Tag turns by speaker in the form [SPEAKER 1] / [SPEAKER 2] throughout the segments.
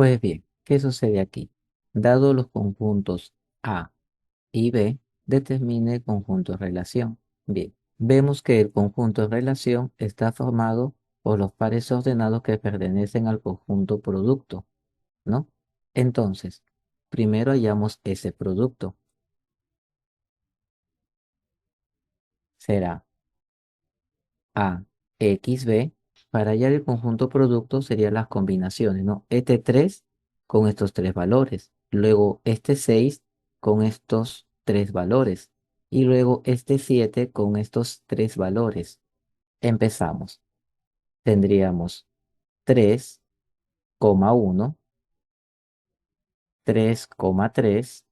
[SPEAKER 1] Pues bien, ¿qué sucede aquí? Dado los conjuntos A y B, determine el conjunto de relación. Bien, vemos que el conjunto de relación está formado por los pares ordenados que pertenecen al conjunto producto, ¿no? Entonces, primero hallamos ese producto. Será A, X, B. Para hallar el conjunto producto serían las combinaciones, ¿no? Este 3 con estos tres valores. Luego este 6 con estos tres valores. Y luego este 7 con estos tres valores. Empezamos. Tendríamos 3,1, 3,3,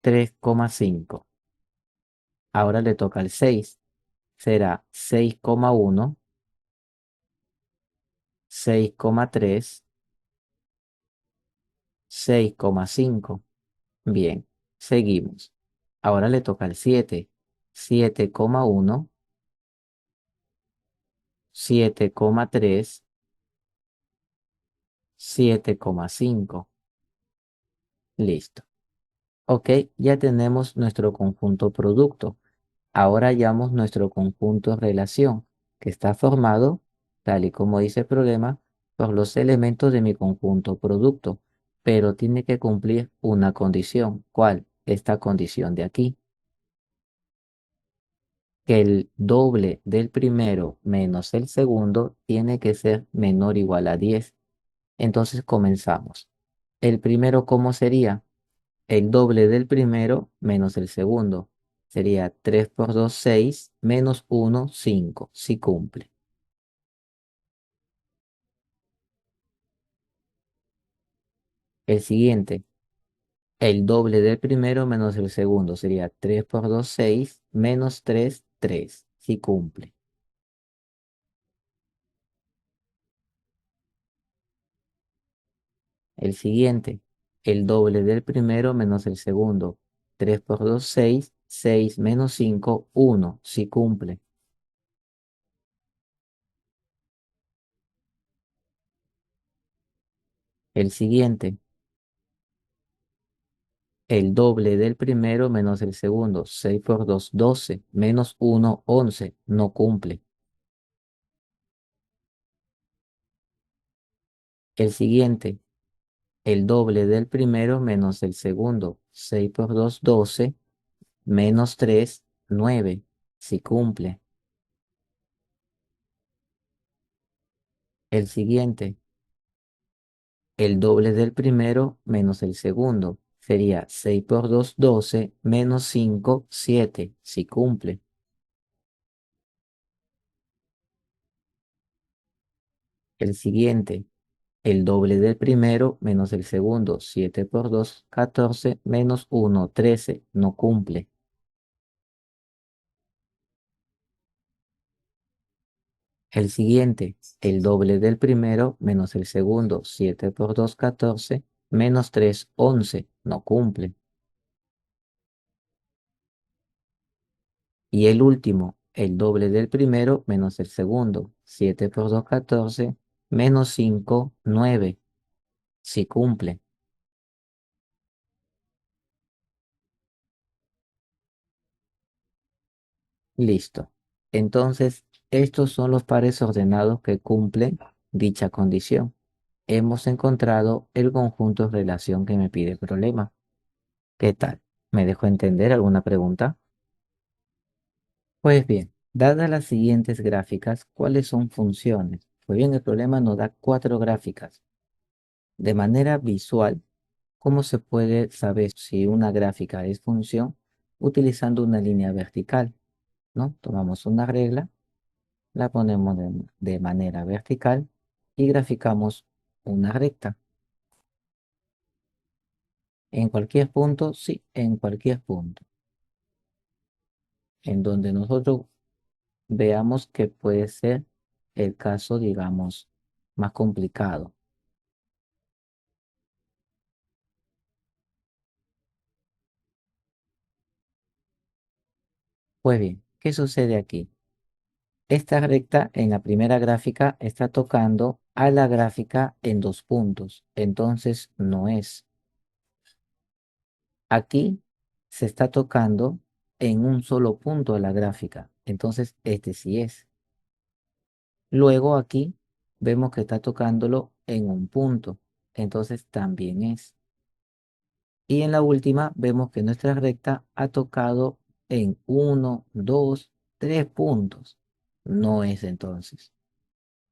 [SPEAKER 1] 3,5. Ahora le toca el 6. Será 6,1, 6,3, 6,5. Bien, seguimos. Ahora le toca el 7. 7,1, 7,3, 7,5. Listo. Ok, ya tenemos nuestro conjunto producto. Ahora hallamos nuestro conjunto relación, que está formado, tal y como dice el problema, por los elementos de mi conjunto producto, pero tiene que cumplir una condición. ¿Cuál? Esta condición de aquí, que el doble del primero menos el segundo tiene que ser menor o igual a 10. Entonces comenzamos. El primero, ¿cómo sería? El doble del primero menos el segundo. Sería 3 por 2 6, menos uno 5, si cumple. El siguiente, el doble del primero menos el segundo. Sería 3 por 2 6, menos 3 3, si cumple. El siguiente, el doble del primero menos el segundo. 3 por 2 6, 6 menos 5 1, si cumple. El siguiente, el doble del primero menos el segundo. 6 por 2 12, menos uno 11, no cumple. El siguiente, el doble del primero menos el segundo. 6 por 2 12, menos 3 9, si cumple. El siguiente, el doble del primero menos el segundo. Sería 6 por 2 12, menos 5 7, si cumple. El siguiente, el doble del primero menos el segundo. 7 por 2 14, menos uno 13, no cumple. El siguiente, el doble del primero menos el segundo. 7 por 2 14, menos 3 11, no cumple. Y el último, el doble del primero menos el segundo. 7 por 2 14, menos 5 9, si cumple. Listo. Entonces, estos son los pares ordenados que cumplen dicha condición. Hemos encontrado el conjunto de relación que me pide el problema. ¿Qué tal? ¿Me dejó entender alguna pregunta? Pues bien, dadas las siguientes gráficas, ¿cuáles son funciones? Pues bien, el problema nos da cuatro gráficas. De manera visual, ¿cómo se puede saber si una gráfica es función? Utilizando una línea vertical, ¿no? Tomamos una regla, la ponemos de manera vertical y graficamos una recta. ¿En cualquier punto? Sí, en cualquier punto. En donde nosotros veamos que puede ser el caso, digamos, más complicado. Pues bien, ¿qué sucede aquí? Esta recta en la primera gráfica está tocando a la gráfica en 2 puntos, entonces no es. Aquí se está tocando en un solo punto de la gráfica, entonces este sí es. Luego aquí vemos que está tocándolo en un punto, entonces también es. Y en la última vemos que nuestra recta ha tocado en uno, dos, 3 puntos. No es entonces.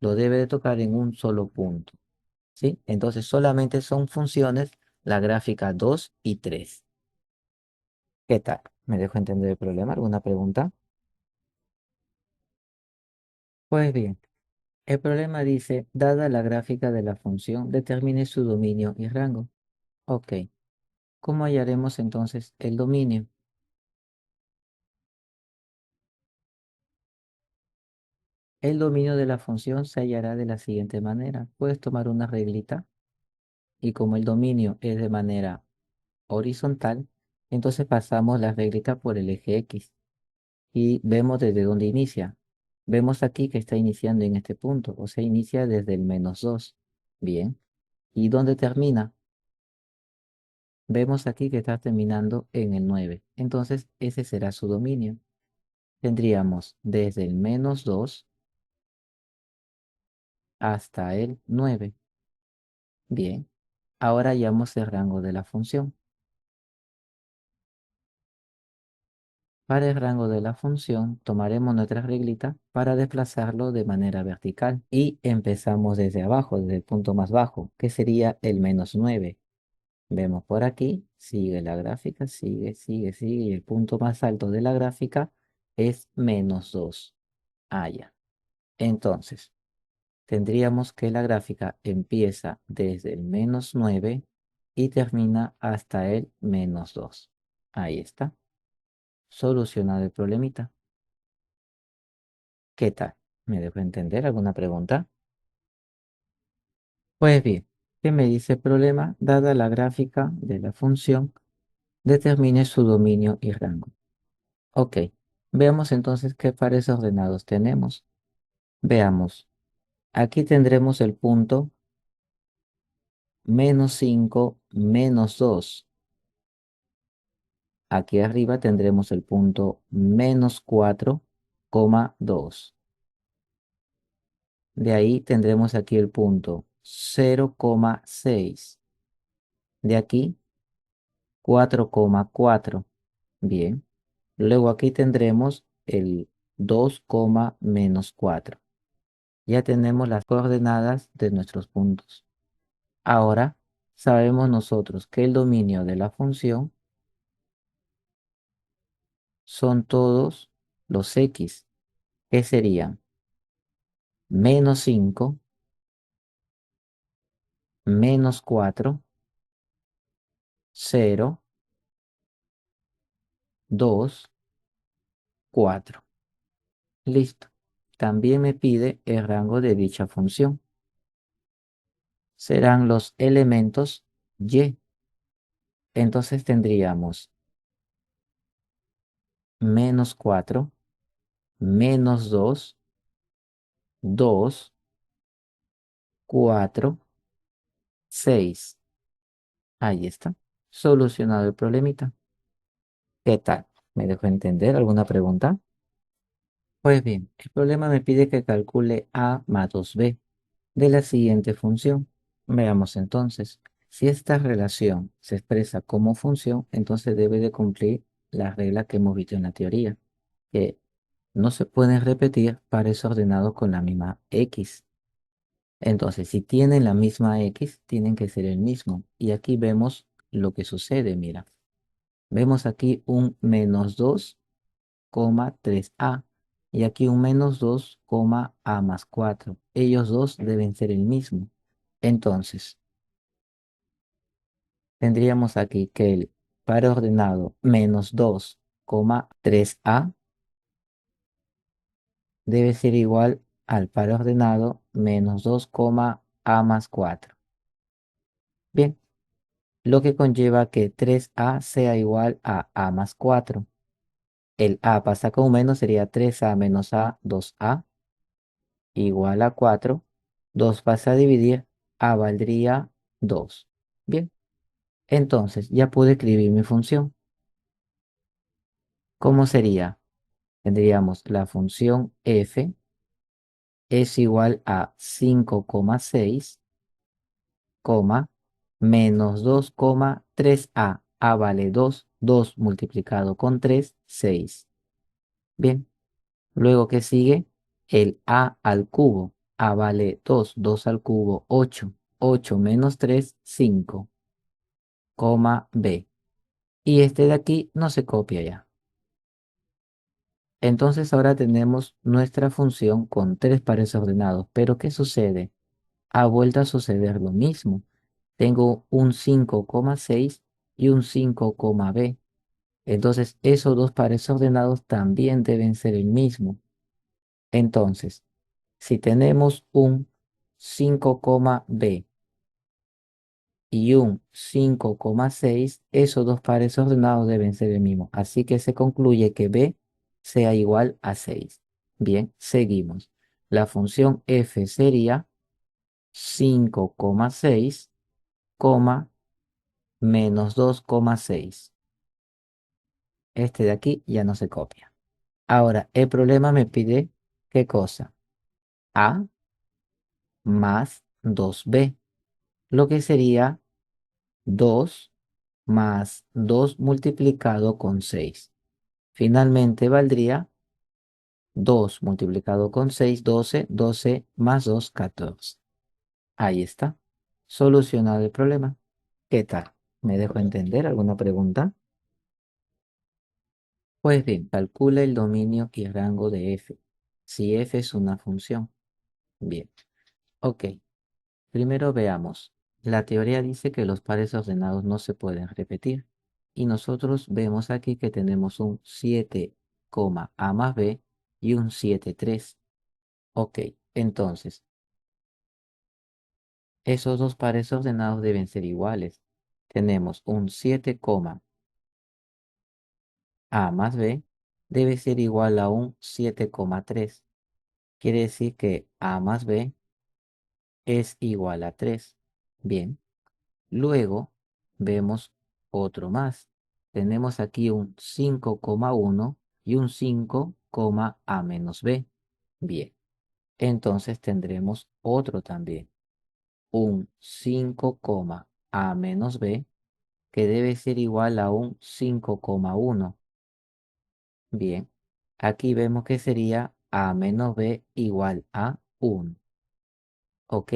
[SPEAKER 1] Lo debe de tocar en un solo punto. ¿Sí? Entonces solamente son funciones la gráfica 2 y 3. ¿Qué tal? ¿Me dejo entender el problema? ¿Alguna pregunta? Pues bien, el problema dice, dada la gráfica de la función, determine su dominio y rango. Ok, ¿cómo hallaremos entonces el dominio? El dominio de la función se hallará de la siguiente manera. Puedes tomar una reglita y como el dominio es de manera horizontal, entonces pasamos la reglita por el eje X y vemos desde dónde inicia. Vemos aquí que está iniciando en este punto, o sea, inicia desde el -2. Bien. ¿Y dónde termina? Vemos aquí que está terminando en el 9. Entonces, ese será su dominio. Tendríamos desde el -2 hasta el 9. Bien. Ahora hallamos el rango de la función. Para el rango de la función, tomaremos nuestra reglita para desplazarlo de manera vertical y empezamos desde abajo, desde el punto más bajo, que sería el -9. Vemos por aquí, sigue la gráfica, sigue, sigue, sigue, y el punto más alto de la gráfica es -2. Ah, ya. Entonces, tendríamos que la gráfica empieza desde el -9 y termina hasta el -2. Ahí está. Solucionado el problemita. ¿Qué tal? ¿Me dejo entender alguna pregunta? Pues bien, ¿qué me dice el problema? Dada la gráfica de la función, determine su dominio y rango. Ok, veamos entonces qué pares ordenados tenemos. Veamos, aquí tendremos el punto -5, -2. Aquí arriba tendremos el punto -4,2. De ahí tendremos aquí el punto 0,6. De aquí 4,4. Bien. Luego aquí tendremos el 2, -4. Ya tenemos las coordenadas de nuestros puntos. Ahora sabemos nosotros que el dominio de la función son todos los x, que serían -5, -4, 0, 2, 4. Listo. También me pide el rango de dicha función. Serán los elementos y. Entonces tendríamos -4, -2, 2, 4, 6. Ahí está. Solucionado el problemita. ¿Qué tal? ¿Me dejó entender alguna pregunta? Pues bien, el problema me pide que calcule a más 2b de la siguiente función. Veamos entonces. Si esta relación se expresa como función, entonces debe de cumplir la regla que hemos visto en la teoría, que no se pueden repetir pares ordenados con la misma x. Entonces, si tienen la misma x, tienen que ser el mismo. Y aquí vemos lo que sucede, mira. Vemos aquí un -2,3a y aquí un -2, a más 4. Ellos dos deben ser el mismo. Entonces, tendríamos aquí que el par ordenado -2,3a debe ser igual al par ordenado -2, a más 4. Bien, lo que conlleva que 3a sea igual a más 4. El a pasa con menos, sería 3a menos a, 2a, igual a 4. 2 pasa a dividir, a valdría 2. Bien, entonces ya pude escribir mi función. ¿Cómo sería? Tendríamos la función f es igual a 5,6, menos 2,3a. A vale 2, 2 multiplicado con 3, 6. Bien, luego que sigue el a al cubo. A vale 2, 2 al cubo, 8. 8 menos 3, 5, b. Y este de aquí no se copia ya. Entonces ahora tenemos nuestra función con tres pares ordenados. Pero ¿qué sucede? Ha vuelto a suceder lo mismo. Tengo un 5,6 y un 5, b. Entonces esos dos pares ordenados también deben ser el mismo. Entonces, si tenemos un 5, b y un 5,6, esos dos pares ordenados deben ser el mismo. Así que se concluye que b sea igual a 6. Bien, seguimos. La función f sería 5,6, menos 2,6. Este de aquí ya no se copia. Ahora, el problema me pide, ¿qué cosa? A más 2b, lo que sería 2 más 2 multiplicado con 6. Finalmente valdría 2 multiplicado con 6, 12, 12 más 2, 14. Ahí está. Solucionado el problema. ¿Qué tal? ¿Me dejo entender? ¿Alguna pregunta? Pues bien, calcula el dominio y rango de f. Si f es una función. Bien. Ok. Primero veamos. La teoría dice que los pares ordenados no se pueden repetir. Y nosotros vemos aquí que tenemos un 7, a más b y un 7, 3. Ok. Entonces, esos dos pares ordenados deben ser iguales. Tenemos un 7, a más b debe ser igual a un 7,3. Quiere decir que a más b es igual a 3. Bien. Luego vemos otro más. Tenemos aquí un 5,1 y un 5, a menos b. Bien. Entonces tendremos otro también. Un 5, a menos b que debe ser igual a un 5,1. Bien. Aquí vemos que sería a menos b igual a 1. ¿Ok?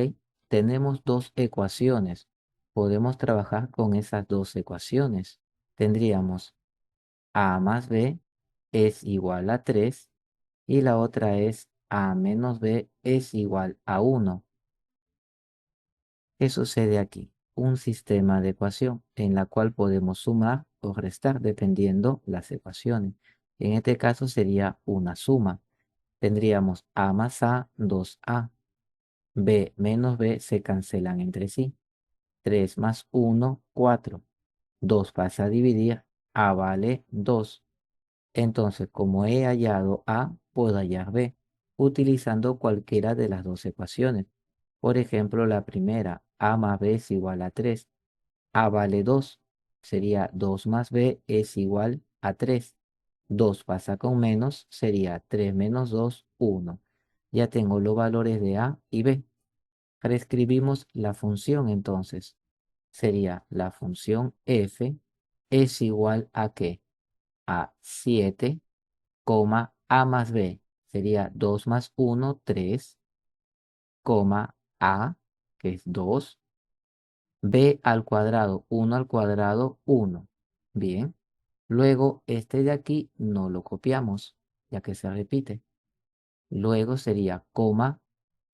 [SPEAKER 1] Tenemos dos ecuaciones. Podemos trabajar con esas dos ecuaciones. Tendríamos a más b es igual a 3 y la otra es a menos b es igual a 1. ¿Qué sucede aquí? Un sistema de ecuación en la cual podemos sumar o restar dependiendo las ecuaciones. En este caso sería una suma. Tendríamos a más a, 2a. B menos B se cancelan entre sí. 3 más 1, 4. 2 pasa a dividir, A vale 2. Entonces, como he hallado A, puedo hallar B, utilizando cualquiera de las dos ecuaciones. Por ejemplo, la primera, A más B es igual a 3. A vale 2. Sería 2 más B es igual a 3. 2 pasa con menos, sería 3 menos 2, 1. Ya tengo los valores de A y B. Reescribimos la función entonces. Sería la función f es igual a ¿qué? A 7, a más b. Sería 2 más 1, 3, a, que es 2, b al cuadrado, 1 al cuadrado, 1. Bien. Luego este de aquí no lo copiamos, ya que se repite. Luego sería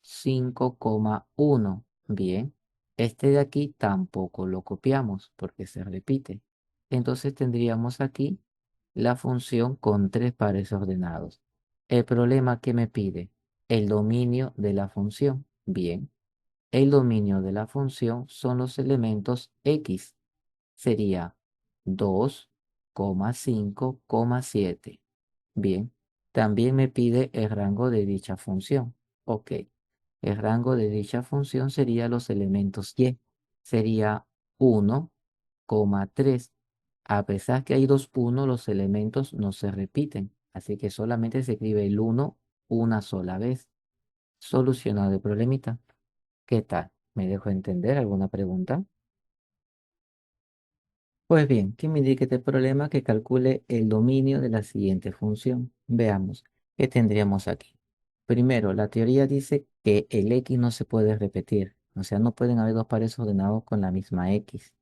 [SPEAKER 1] 5,1. Bien, este de aquí tampoco lo copiamos porque se repite. Entonces tendríamos aquí la función con tres pares ordenados. El problema que me pide, el dominio de la función. Bien, el dominio de la función son los elementos x. Sería 2,5,7. Bien. También me pide el rango de dicha función. Ok. El rango de dicha función sería los elementos y. Sería 1,3. A pesar que hay dos 1, los elementos no se repiten. Así que solamente se escribe el 1 una sola vez. Solucionado el problemita. ¿Qué tal? ¿Me dejo entender alguna pregunta? Pues bien, que me indique este problema que calcule el dominio de la siguiente función. Veamos, ¿qué tendríamos aquí? Primero, la teoría dice que el x no se puede repetir, o sea, no pueden haber dos pares ordenados con la misma x.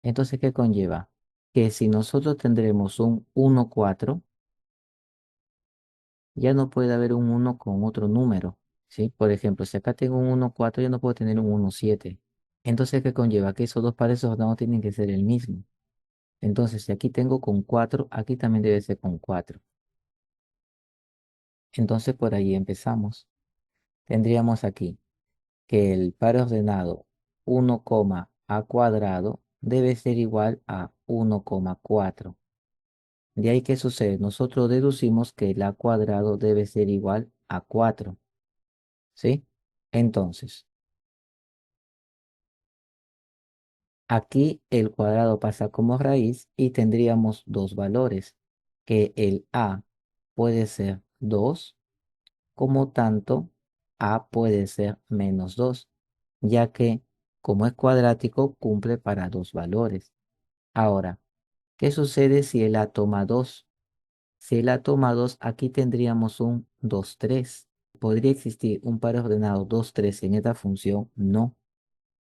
[SPEAKER 1] Entonces, ¿qué conlleva? Que si nosotros tendremos un 1, 4, ya no puede haber un 1 con otro número, ¿sí? Por ejemplo, si acá tengo un 1, 4, yo no puedo tener un 1, 7. Entonces, ¿qué conlleva? Que esos dos pares ordenados tienen que ser el mismo. Entonces, si aquí tengo con 4, aquí también debe ser con 4. Entonces, por ahí empezamos. Tendríamos aquí que el par ordenado 1, a cuadrado debe ser igual a 1,4. De ahí, ¿qué sucede? Nosotros deducimos que el a cuadrado debe ser igual a 4. ¿Sí? Entonces, aquí el cuadrado pasa como raíz y tendríamos dos valores, que el a puede ser 2. Como tanto, a puede ser -2, ya que como es cuadrático, cumple para dos valores. Ahora, ¿qué sucede si el a toma 2? Si el a toma 2, aquí tendríamos un 2, 3. ¿Podría existir un par ordenado 2, 3 en esta función? No.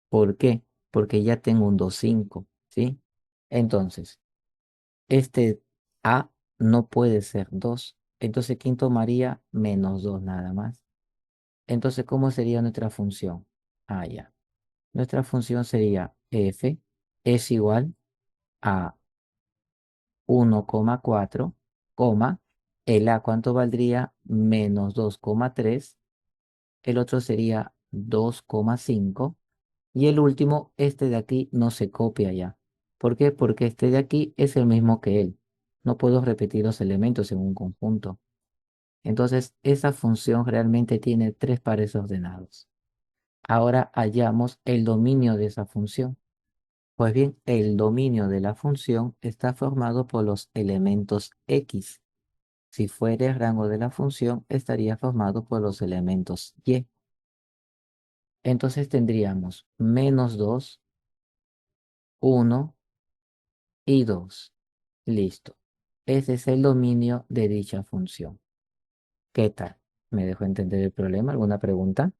[SPEAKER 1] ¿Por qué? Porque ya tengo un 2, 5, ¿sí? Entonces, este a no puede ser 2. Entonces, ¿quién tomaría? -2 nada más. Entonces, ¿cómo sería nuestra función? Ah, ya. Nuestra función sería f es igual a 1,4, coma, el a, ¿cuánto valdría? -2,3. El otro sería 2,5. Y el último, este de aquí, no se copia ya. ¿Por qué? Porque este de aquí es el mismo que él. No puedo repetir los elementos en un conjunto. Entonces, esa función realmente tiene tres pares ordenados. Ahora hallamos el dominio de esa función. Pues bien, el dominio de la función está formado por los elementos x. Si fuera el rango de la función, estaría formado por los elementos y. Entonces tendríamos -2, 1 y 2. Listo. Ese es el dominio de dicha función. ¿Qué tal? ¿Me dejó entender el problema? ¿Alguna pregunta?